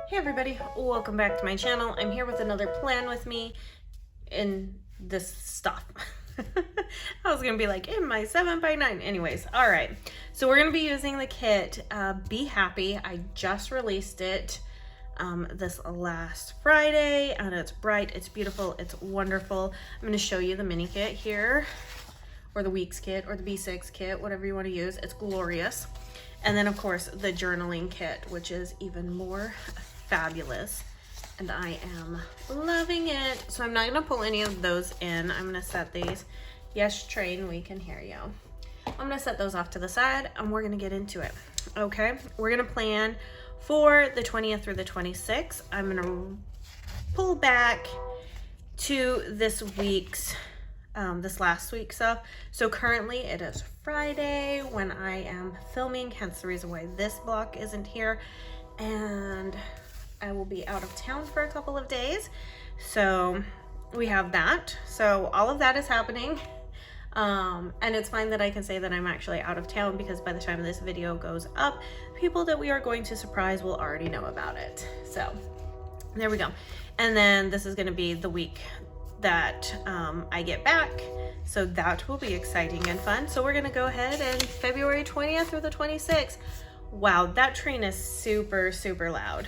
Hey everybody, welcome back to my channel. I'm here with another plan with me in this stuff. I was gonna be like in my 7x9. Anyways, all right. So we're gonna be using the kit Be Happy. I just released it this last Friday, and it's bright, it's beautiful, it's wonderful. I'm gonna show you the mini kit here, or the weeks kit, or the B6 kit, whatever you want to use. It's glorious. And then of course the journaling kit, which is even more fabulous, and I am loving it. So I'm not gonna pull any of those in. I'm gonna set these. Yes, train, we can hear you. I'm gonna set those off to the side and we're gonna get into it. Okay, we're gonna plan for the 20th through the 26th. I'm gonna pull back to this week's this last week's stuff. So currently it is Friday when I am filming, hence the reason why this block isn't here, and I will be out of town for a couple of days. So we have that. So all of that is happening. And it's fine that I can say that I'm actually out of town, because by the time this video goes up, people that we are going to surprise will already know about it. So there we go. And then this is going to be the week that I get back. So that will be exciting and fun. So we're going to go ahead and February 20th through the 26th. Wow, that train is super, super loud.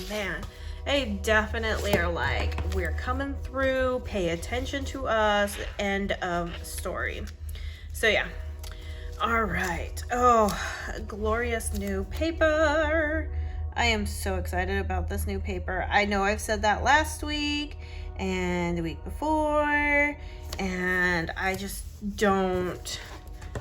Man, they definitely are like, we're coming through, pay attention to us, end of story. So yeah, all right. Oh, glorious new paper. I am so excited about this new paper. I know I've said that last week and the week before, and I just don't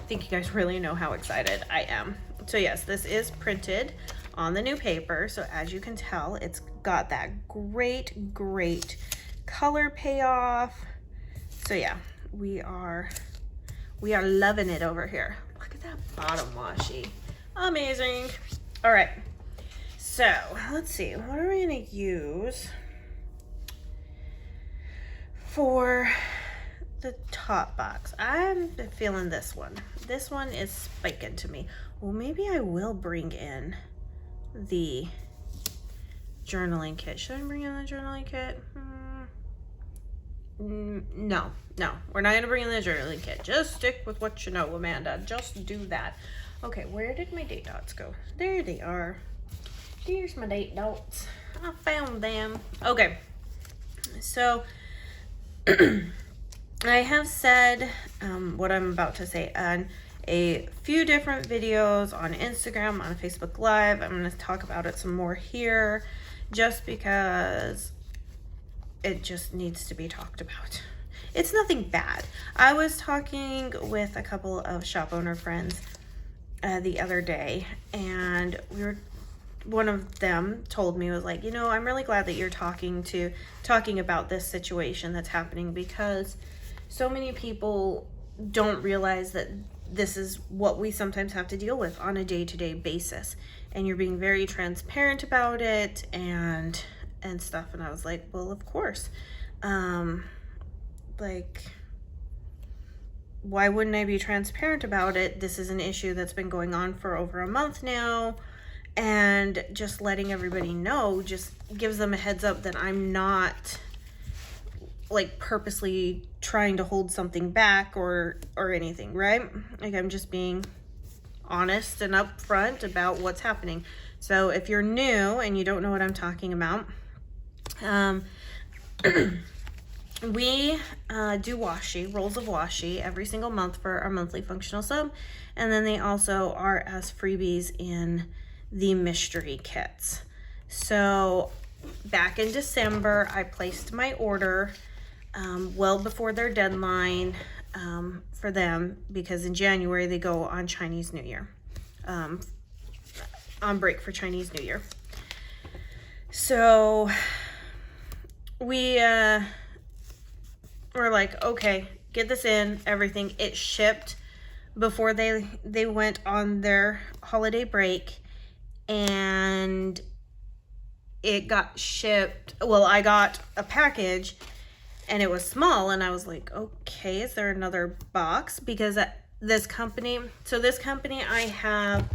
think you guys really know how excited I am. So yes, this is printed on the new paper. So as you can tell, it's got that great color payoff. So yeah, we are loving it over here. Look at that bottom washi. Amazing. All right. So let's see, what are we gonna use for the top box? I'm feeling this one. This one is spiking to me. Well, maybe I will bring in the journaling kit. Should I bring in the journaling kit? No, we're not gonna bring in the journaling kit. Just stick with what you know, Amanda. Just do that. Okay, where did my date dots go? There they are. Here's my date dots. I found them. Okay, so I have said what I'm about to say on a few different videos on Instagram, on Facebook Live. I'm going to talk about it some more here, just because it just needs to be talked about. It's nothing bad. I was talking with a couple of shop owner friends the other day, and one of them told me, was like, you know, I'm really glad that you're talking about this situation that's happening, because so many people don't realize that this is what we sometimes have to deal with on a day-to-day basis, and you're being very transparent about it and stuff. And I was like, well, of course. Like, why wouldn't I be transparent about it? This is an issue that's been going on for over a month now, and just letting everybody know just gives them a heads up that I'm not like purposely trying to hold something back or anything, right? Like, I'm just being honest and upfront about what's happening. So if you're new and you don't know what I'm talking about, we do washi, rolls of washi every single month for our monthly functional sub, and then they also are as freebies in the mystery kits. So back in December, I placed my order well before their deadline for them, because in January they go on Chinese New Year, on break for Chinese New Year. So we were like, okay, get this in, everything. It shipped before they went on their holiday break, and it got shipped. Well, I got a package and it was small, and I was like, okay, is there another box? Because this company I have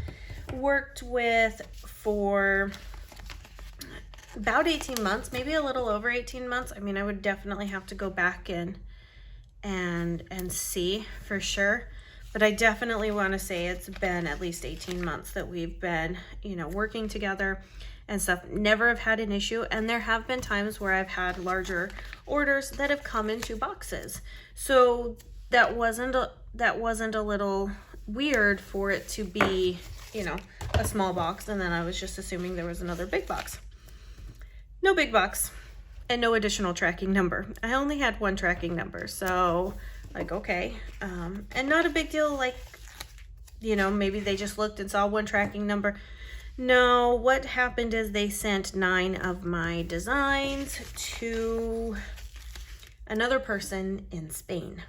worked with for about 18 months, maybe a little over 18 months. I mean, I would definitely have to go back and see for sure. But I definitely want to say it's been at least 18 months that we've been, you know, working together and stuff. Never have had an issue. And there have been times where I've had larger orders that have come in 2 boxes. So that wasn't a little weird for it to be, you know, a small box. And then I was just assuming there was another big box. No big box and no additional tracking number. I only had 1 tracking number. So like, okay, and not a big deal, like, you know, maybe they just looked and saw 1 tracking number. No, what happened is they sent 9 of my designs to another person in Spain.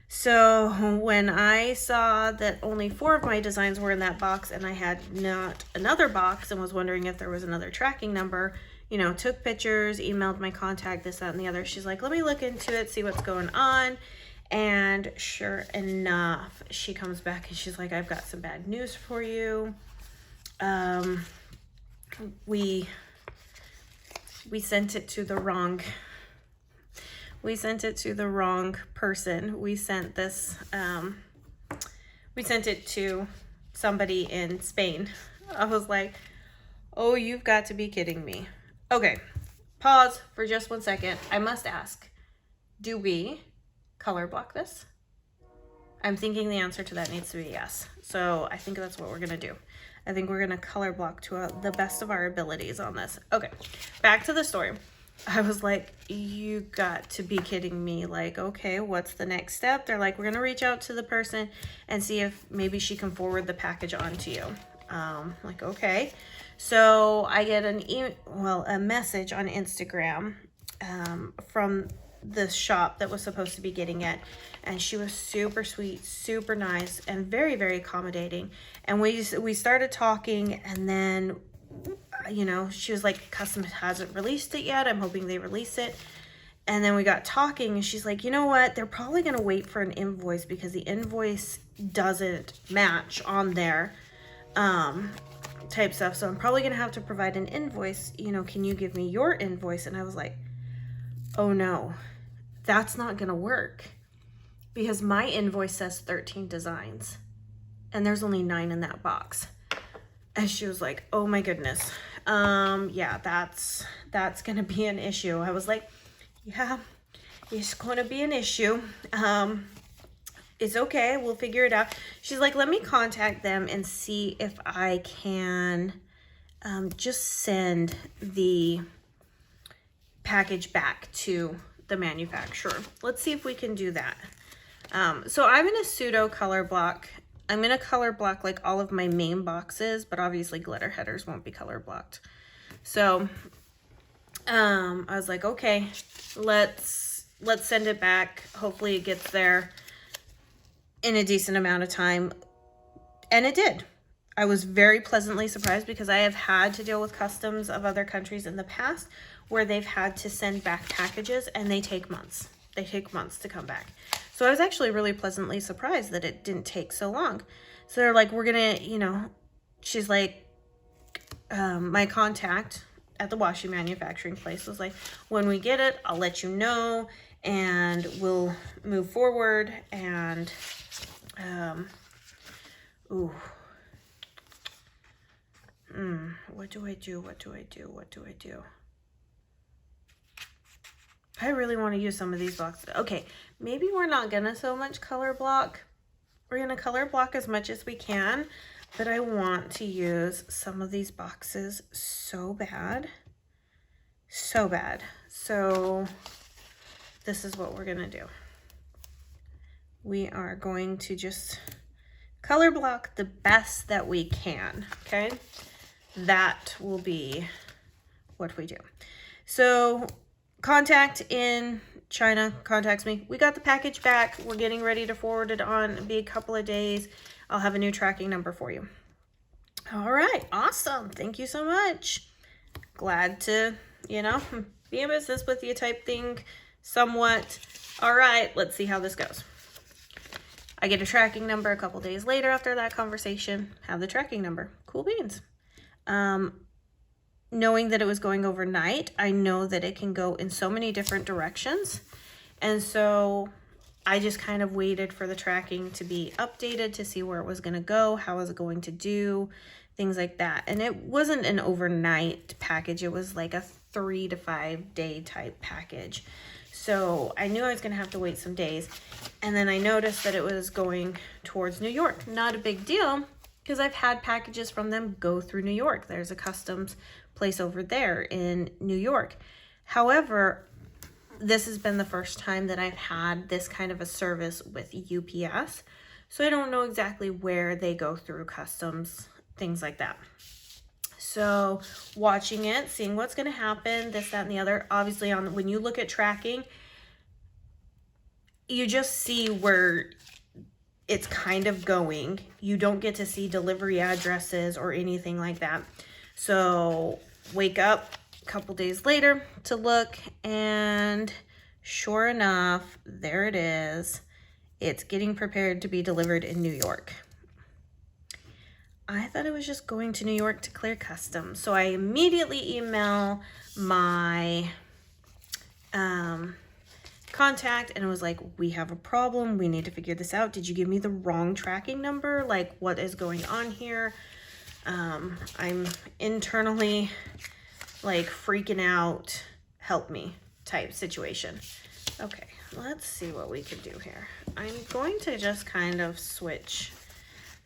So when I saw that only 4 of my designs were in that box and I had not another box and was wondering if there was another tracking number, you know, took pictures, emailed my contact, this, that, and the other. She's like, let me look into it, see what's going on. And sure enough, she comes back and she's like, I've got some bad news for you. We sent it to the wrong person. We sent this, we sent it to somebody in Spain. I was like, oh, you've got to be kidding me. Okay, pause for just 1 second. I must ask, do we color block this? I'm thinking the answer to that needs to be yes. So I think that's what we're gonna do. I think we're gonna color block to the best of our abilities on this. Okay, back to the story. I was like, you got to be kidding me. Like, okay, what's the next step? They're like, we're gonna reach out to the person and see if maybe she can forward the package on to you. Like, okay. So I get a message on Instagram from the shop that was supposed to be getting it, and she was super sweet, super nice, and very, very accommodating. And we started talking, and then, you know, she was like, Customs hasn't released it yet. I'm hoping they release it. And then we got talking, and she's like, you know what? They're probably gonna wait for an invoice because the invoice doesn't match on there. Type stuff. So I'm probably gonna have to provide an invoice. You know, can you give me your invoice? And I was like, oh no, that's not gonna work because my invoice says 13 designs and there's only 9 in that box. And she was like, oh my goodness. Yeah, that's gonna be an issue. I was like, yeah, it's gonna be an issue. It's okay, we'll figure it out. She's like, let me contact them and see if I can just send the package back to the manufacturer. Let's see if we can do that. So I'm gonna pseudo color block. I'm gonna color block like all of my main boxes, but obviously glitter headers won't be color blocked. So I was like, okay, let's send it back. Hopefully it gets there in a decent amount of time. And it did. I was very pleasantly surprised because I have had to deal with customs of other countries in the past where they've had to send back packages and they take months. They take months to come back. So I was actually really pleasantly surprised that it didn't take so long. So they're like, we're gonna, you know, she's like, my contact at the washi manufacturing place was like, when we get it, I'll let you know and we'll move forward. And what do I do? What do I do? What do I do? I really want to use some of these boxes. Okay, maybe we're not gonna so much color block. We're gonna color block as much as we can, but I want to use some of these boxes so bad. So bad. So this is what we're gonna do. We are going to just color block the best that we can, okay? That will be what we do. So contact in China contacts me. We got the package back. We're getting ready to forward it on. It'll be a couple of days. I'll have a new tracking number for you. All right, awesome. Thank you so much. Glad to, you know, be in business with you type thing somewhat. All right, let's see how this goes. I get a tracking number a couple days later after that conversation. Have the tracking number. Cool beans. knowing that it was going overnight, I know that it can go in so many different directions. And so I just kind of waited for the tracking to be updated to see where it was going to go, how was it going to do, things like that. And it wasn't an overnight package. It was like a 3 to 5 day type package. So I knew I was going to have to wait some days. And then I noticed that it was going towards New York. Not a big deal, because I've had packages from them go through New York. There's a customs place over there in New York. However, this has been the first time that I've had this kind of a service with UPS. So I don't know exactly where they go through customs, things like that. So watching it, seeing what's going to happen, this, that, and the other. Obviously, when you look at tracking, you just see where it's kind of going. You don't get to see delivery addresses or anything like that. So wake up a couple days later to look, and sure enough, there it is. It's getting prepared to be delivered in New York. I thought it was just going to New York to clear customs. So I immediately email my contact, and it was like, we have a problem. We need to figure this out. Did you give me the wrong tracking number? Like, what is going on here? I'm internally like freaking out. Help me type situation. Okay, let's see what we can do here. I'm going to just kind of switch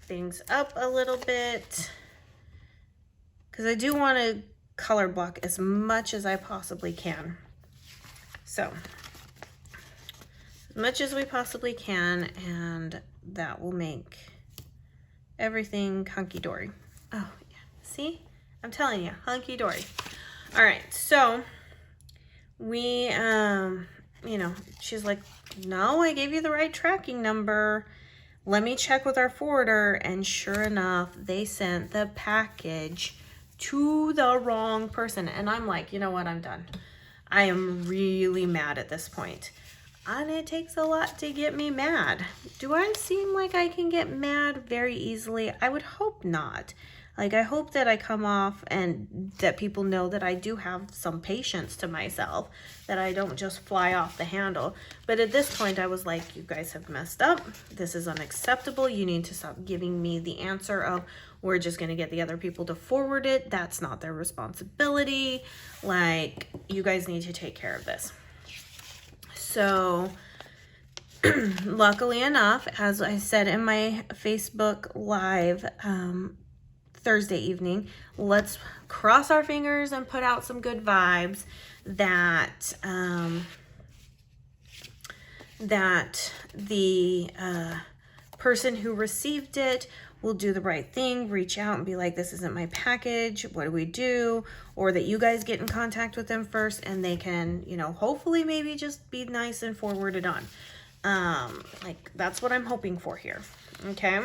things up a little bit, because I do want to color block as much as I possibly can. So as much as we possibly can, and that will make everything hunky-dory. Oh yeah, see, I'm telling you, hunky-dory. All right, so we you know, she's like, no, I gave you the right tracking number. Let me check with our forwarder. And sure enough, they sent the package to the wrong person. And I'm like, you know what? I'm done. I am really mad at this point. And it takes a lot to get me mad. Do I seem like I can get mad very easily? I would hope not. Like, I hope that I come off and that people know that I do have some patience to myself, that I don't just fly off the handle. But at this point, I was like, you guys have messed up. This is unacceptable. You need to stop giving me the answer of, we're just going to get the other people to forward it. That's not their responsibility. Like, you guys need to take care of this. So luckily enough, as I said in my Facebook Live, Thursday evening, let's cross our fingers and put out some good vibes that that the person who received it will do the right thing, reach out and be like, this isn't my package, what do we do? Or that you guys get in contact with them first, and they can, you know, hopefully maybe just be nice and forward it on. Like, that's what I'm hoping for here. Okay.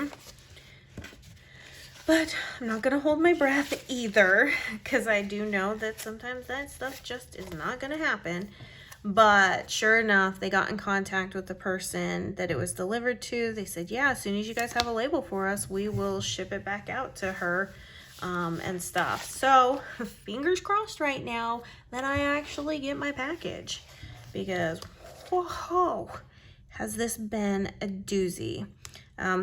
But I'm not going to hold my breath either, because I do know that sometimes that stuff just is not going to happen. But sure enough, they got in contact with the person that it was delivered to. They said, yeah, as soon as you guys have a label for us, we will ship it back out to her and stuff. So fingers crossed right now that I actually get my package, because whoa, has this been a doozy.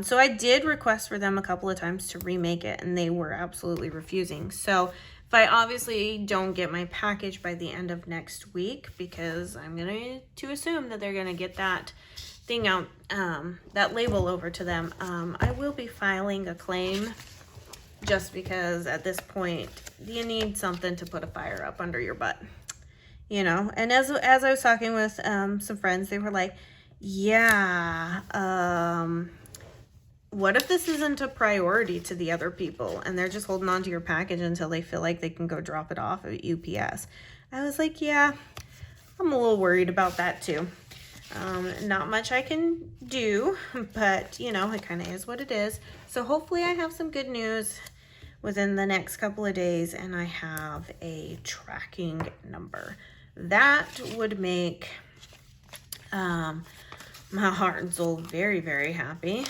So I did request for them a couple of times to remake it, and they were absolutely refusing. So if I obviously don't get my package by the end of next week, because I'm going to assume that they're going to get that thing out, that label over to them, I will be filing a claim, just because at this point, you need something to put a fire up under your butt, you know? And as I was talking with some friends, they were like, yeah, what if this isn't a priority to the other people and they're just holding on to your package until they feel like they can go drop it off at UPS? I was like, yeah, I'm a little worried about that too. Not much I can do, but you know, it kind of is what it is. So hopefully I have some good news within the next couple of days, and I have a tracking number. That would make my heart and soul very, very happy.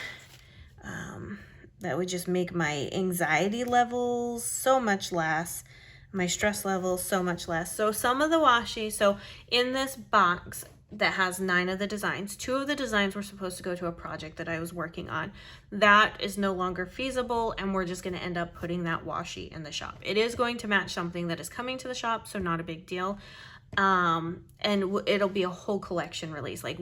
That would just make my anxiety levels so much less. my stress level so much less. So some of the washi, so in this box that has 9 of the designs, 2 of the designs were supposed to go to a project that I was working on. That is no longer feasible, and we're just going to end up putting that washi in the shop. It is going to match something that is coming to the shop, so not a big deal. And it'll be a whole collection release. Like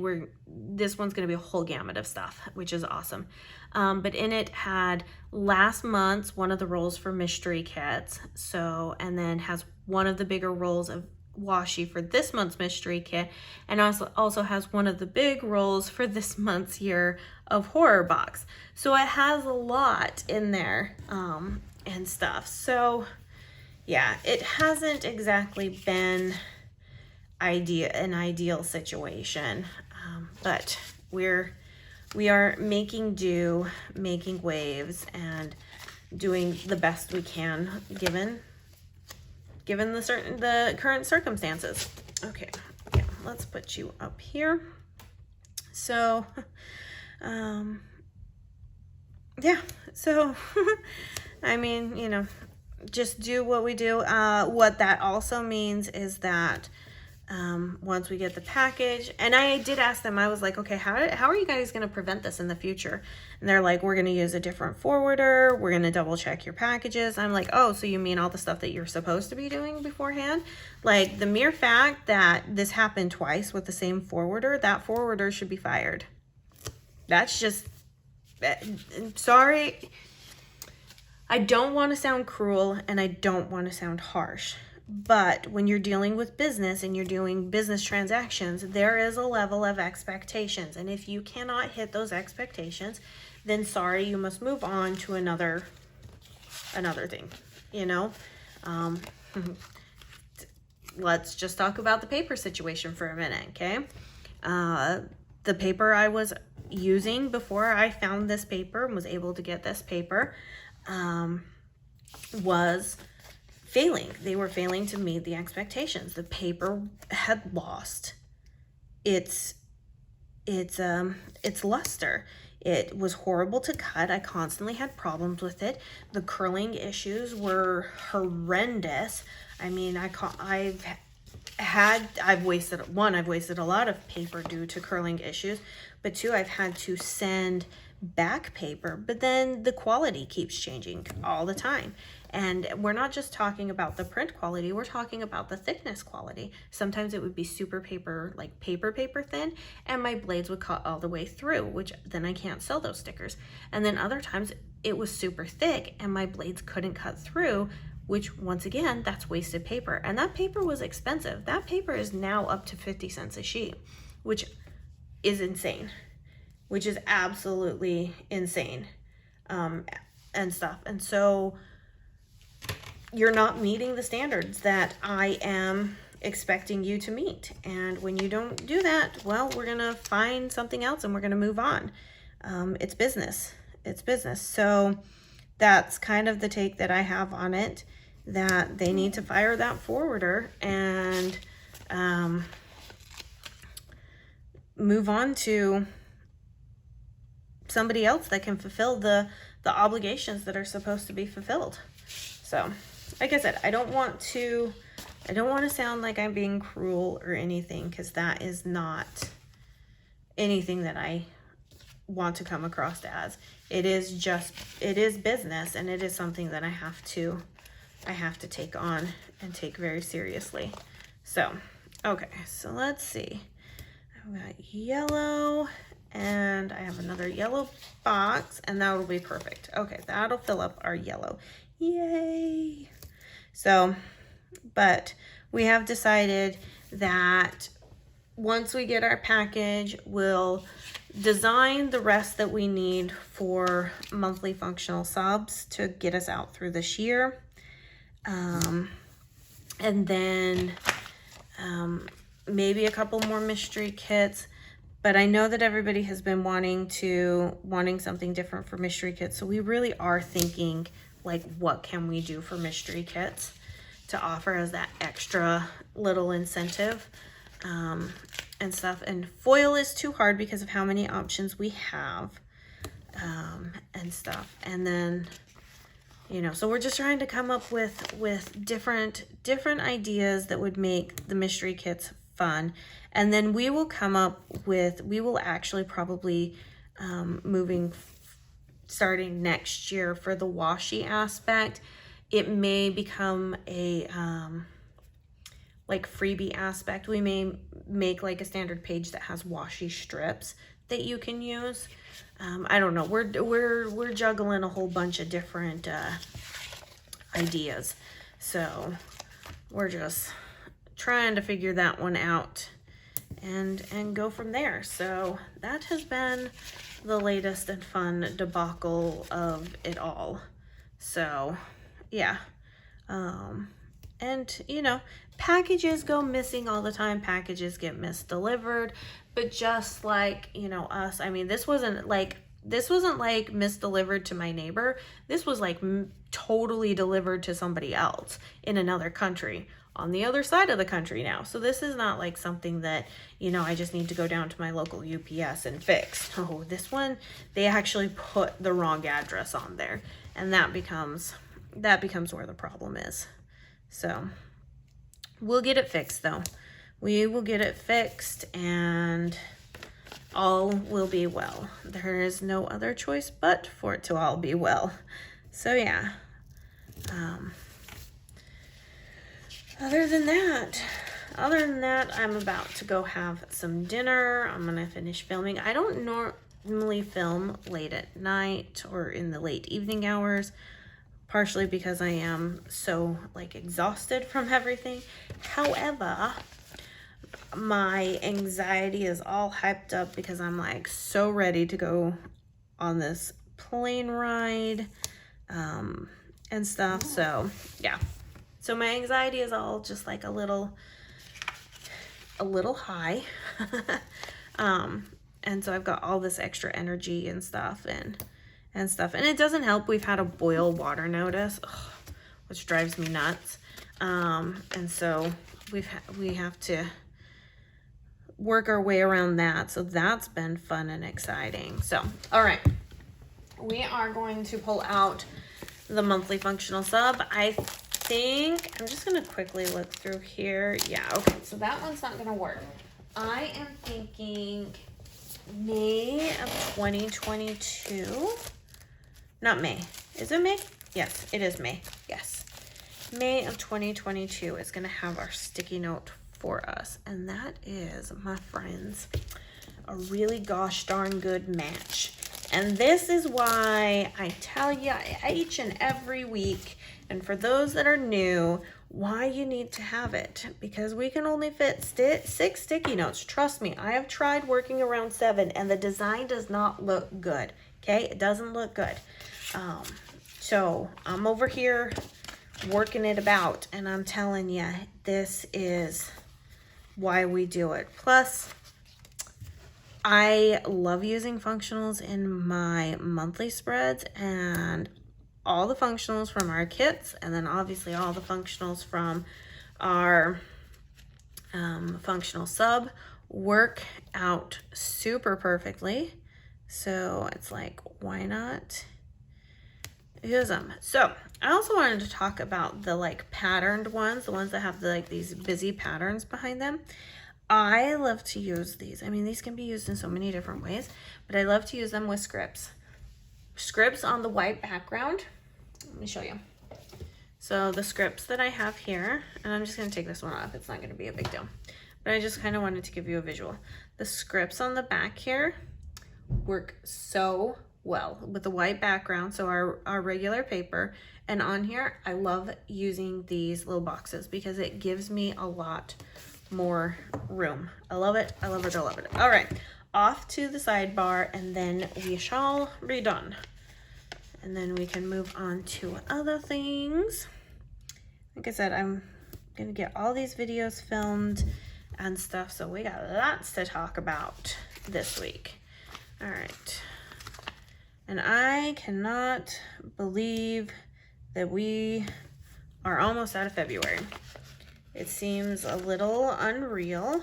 this one's going to be a whole gamut of stuff, which is awesome. But in it had last month's one of the rolls for mystery kits. So, and then has one of the bigger rolls of washi for this month's mystery kit, and also has one of the big rolls for this month's year of horror box. So it has a lot in there, and stuff. So yeah, it hasn't exactly been an ideal situation, but we are making do, making waves, and doing the best we can given the current circumstances. Okay, yeah, let's put you up here. So yeah, so I mean, you know, just do what we do. What that also means is that once we get the package, and I did ask them, I was like, okay, how are you guys going to prevent this in the future? And they're like, we're going to use a different forwarder. We're going to double check your packages. I'm like, oh, so you mean all the stuff that you're supposed to be doing beforehand? Like the mere fact that this happened twice with the same forwarder, that forwarder should be fired. That's just, sorry. I don't want to sound cruel, and I don't want to sound harsh. But when you're dealing with business and you're doing business transactions, there is a level of expectations. And if you cannot hit those expectations, then sorry, you must move on to another thing, you know? Let's just talk about the paper situation for a minute, okay? The paper I was using before I found this paper and was able to get this paper was failing. They were failing to meet the expectations. The paper had lost its luster. It was horrible to cut. I constantly had problems with it. The curling issues were horrendous. I mean, I've wasted a lot of paper due to curling issues, but 2, I've had to send back paper, but then the quality keeps changing all the time. And we're not just talking about the print quality, we're talking about the thickness quality. Sometimes it would be super paper, like paper thin, and my blades would cut all the way through, which then I can't sell those stickers. And then other times it was super thick and my blades couldn't cut through, which once again, that's wasted paper. And that paper was expensive. That paper is now up to 50 cents a sheet, which is insane, which is absolutely insane, and stuff. And so you're not meeting the standards that I am expecting you to meet. And when you don't do that, well, we're gonna find something else and we're gonna move on. It's business. It's business. So that's kind of the take that I have on it, that they need to fire that forwarder and move on to somebody else that can fulfill the obligations that are supposed to be fulfilled. So like I said, I don't want to sound like I'm being cruel or anything, because that is not anything that I want to come across as. It is business, and it is something that I have to take on and take very seriously. So, okay, so let's see. I've got yellow, and I have another yellow box, and that will be perfect. Okay, that'll fill up our yellow. Yay! So, but we have decided that once we get our package, we'll design the rest that we need for monthly functional subs to get us out through this year. And then maybe a couple more mystery kits. But I know that everybody has been wanting something different for mystery kits. So we really are thinking, like, what can we do for mystery kits to offer as that extra little incentive, and stuff. And foil is too hard because of how many options we have, and stuff. And then you know, so we're just trying to come up with different ideas that would make the mystery kits fun. And then we will come up with, we will actually probably starting next year for the washi aspect, it may become a like freebie aspect. We may make like a standard page that has washi strips that you can use. I don't know. We're juggling a whole bunch of different ideas, so we're just trying to figure that one out and go from there. So that has been the latest and fun debacle of it all. So yeah, and you know, packages go missing all the time, packages get misdelivered, but just like, you know, us, I mean, this wasn't like misdelivered to my neighbor. This was like totally delivered to somebody else in another country, on the other side of the country now. So this is not like something that, you know, I just need to go down to my local UPS and fix. Oh, this one, they actually put the wrong address on there, and that becomes where the problem is. So we'll get it fixed though. We will get it fixed and all will be well. There is no other choice but for it to all be well. So yeah. Other than that, I'm about to go have some dinner. I'm gonna finish filming. I don't normally film late at night or in the late evening hours, partially because I am so like exhausted from everything. However, my anxiety is all hyped up because I'm like so ready to go on this plane ride and stuff. So yeah, so my anxiety is all just like a little high. And so I've got all this extra energy and stuff and it doesn't help. We've had a boil water notice, which drives me nuts. And so we have to work our way around that. So that's been fun and exciting. So, all right, we are going to pull out the monthly functional sub. I think I'm just going to quickly look through here. Yeah. Okay. So that one's not going to work. I am thinking May of 2022. Not May. Is it May? Yes, it is May. Yes. May of 2022 is going to have our sticky note for us. And that is, my friends, a really gosh darn good match. And this is why I tell you each and every week, and for those that are new, why you need to have it. Because we can only fit 6 sticky notes. Trust me, I have tried working around 7 and the design does not look good. Okay, it doesn't look good. So I'm over here working it about, and I'm telling you, this is why we do it. Plus, I love using functionals in my monthly spreads, and all the functionals from our kits, and then obviously all the functionals from our functional sub work out super perfectly. So it's like, why not use them? So I also wanted to talk about the like patterned ones, the ones that have the, like these busy patterns behind them. I love to use these. I mean, these can be used in so many different ways, but I love to use them with scripts. Scripts on the white background. Let me show you. So the scripts that I have here, and I'm just going to take this one off. It's not going to be a big deal, but I just kind of wanted to give you a visual. The scripts on the back here work so well with the white background, so our regular paper, and on here I love using these little boxes because it gives me a lot more room. I love it. I love it. I love it. All right, off to the sidebar, and then we shall be done, and then we can move on to other things. Like I said, I'm gonna get all these videos filmed and stuff, so we got lots to talk about this week. All right. And I cannot believe that we are almost out of February. It seems a little unreal.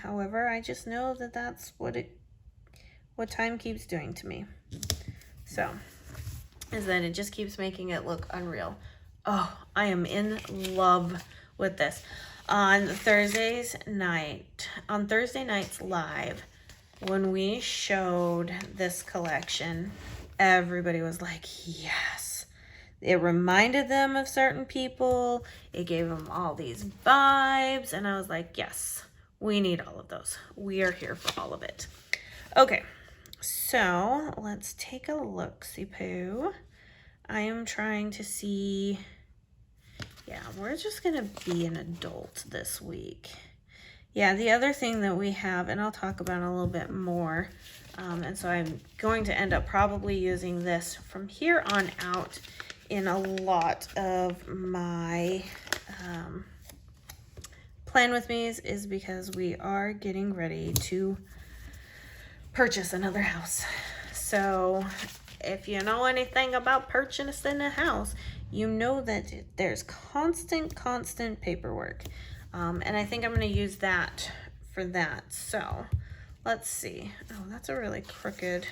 However, I just know that that's what time keeps doing to me. So, is that it just keeps making it look unreal. Oh, I am in love with this. On Thursday night's live, when we showed this collection, everybody was like, yes. It reminded them of certain people. It gave them all these vibes. And I was like, yes, we need all of those. We are here for all of it. Okay, so let's take a look-see-poo. I am trying to see... Yeah, we're just going to be an adult this week. Yeah, the other thing that we have, and I'll talk about a little bit more, and so I'm going to end up probably using this from here on out in a lot of my plan with me's, is because we are getting ready to purchase another house. So if you know anything about purchasing a house, you know that there's constant paperwork. And I think I'm going to use that for that. So let's see. Oh, that's a really crooked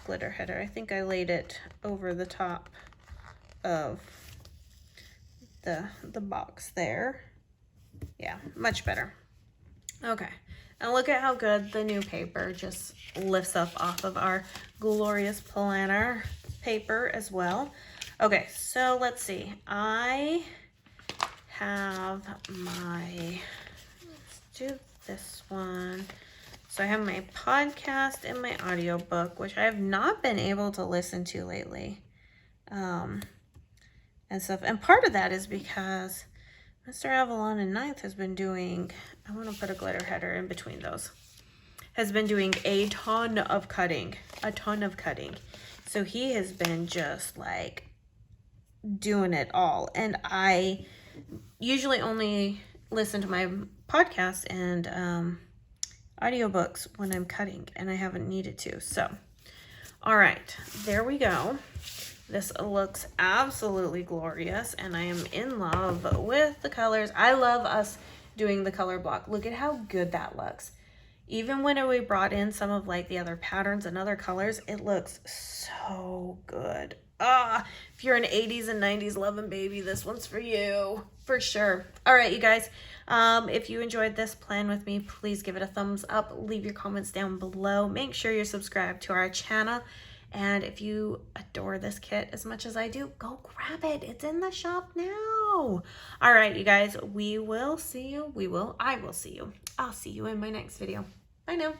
glitter header. I think I laid it over the top of the box there. Yeah, much better. Okay. And look at how good the new paper just lifts up off of our glorious planner paper as well. Okay, so let's see. I have my, let's do this one. So I have my podcast and my audiobook, which I have not been able to listen to lately. And stuff. And part of that is because Mr. Avalon and Ninth has been doing, I want to put a glitter header in between those, has been doing a ton of cutting. So he has been just like doing it all. And I usually only listen to my podcasts and audiobooks when I'm cutting, and I haven't needed to. So, all right, there we go. This looks absolutely glorious, and I am in love with the colors. I love us doing the color block. Look at how good that looks. Even when we brought in some of like the other patterns and other colors, it looks so good. If you're an 80s and 90s loving baby, this one's for you, for sure. All right, you guys, if you enjoyed this plan with me, please give it a thumbs up. Leave your comments down below. Make sure you're subscribed to our channel. And if you adore this kit as much as I do, go grab it. It's in the shop now. All right, you guys, we will see you. I will see you. I'll see you in my next video. Bye now.